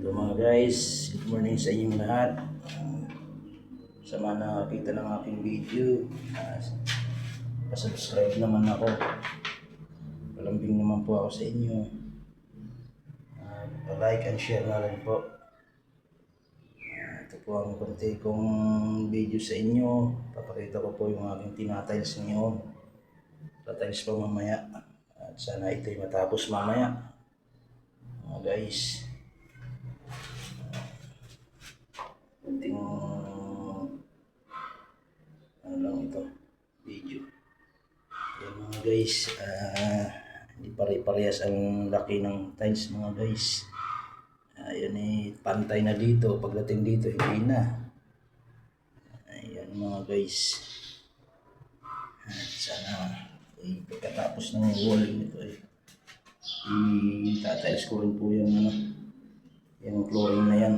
So mga guys, good morning sa inyong lahat. Sa mga nakakita ng aking video, pasubscribe naman ako. Palambing naman po ako sa inyo. Pa-like and share na rin po. Ito po ang konti kong video sa inyo. Papakita ko po yung aking tinatiles ngayon. Tatiles pa mamaya. At sana ito'y matapos mamaya. Mga guys. Kunting ano lang ito, video. Yan mga guys. Hindi pare-parehas ang laki ng tiles mga guys. Ayan pantay na dito. Pagdating dito, hindi na. Ayan mga guys. Sana pagkatapos ng walling nito itatiles ko rin po yung yung flooring na yan.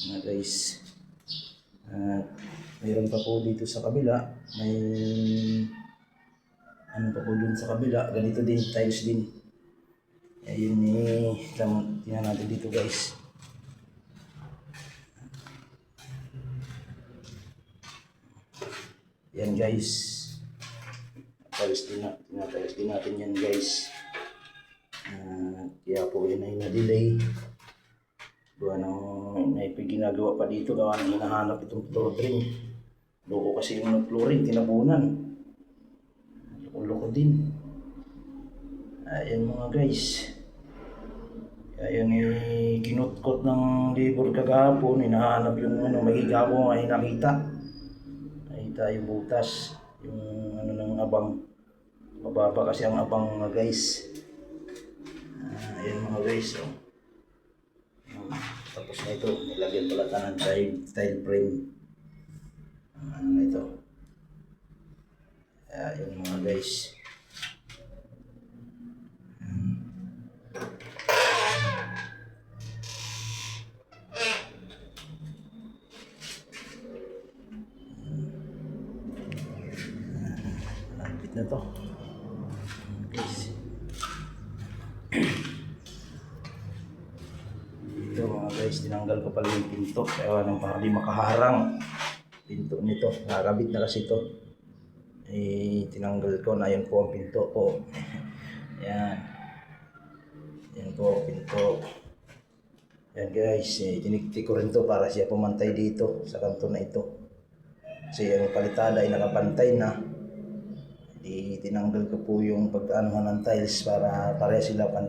Mga guys. Mayroon pa po dito sa kabila. May ano pa po dun sa kabila. Ganito din, tiles din. Ayun tingnan natin dito guys. Yan guys. Tinatiles din natin yan guys. Kaya po yun ay na-delay. Gawa ng ginagawa pa dito. Gawa ng hinahanap itong flooring. Loko kasi yung flooring, tinabunan. Loko din. Ayan mga guys. Ayan kinutkot ng labor kagahapon. Hinahanap yung magiga ko ay nakita. Nakita yung butas. Yung ng abang. Mababa kasi ang abang mga guys. Ayan mga guys. Tapos na ito. Nilagyan pala ng tile frame. Ano na ito. Ayan mga guys. Lapit na to. Guys. Ito mga guys, tinanggal ko pala yung pinto. Kaya para di makaharang pinto nito. Nakakabit na kasi ito. Tinanggal ko na yun po ang pinto po. Yan. Yan po ang pinto. Yan guys, tiniktik ko rin to para siya pumantay dito sa kanto na ito. Kasi ang palitada ay nakapantay na. Tinanggal ko po yung pagkaanuhan ng tiles para pareha sila pantay.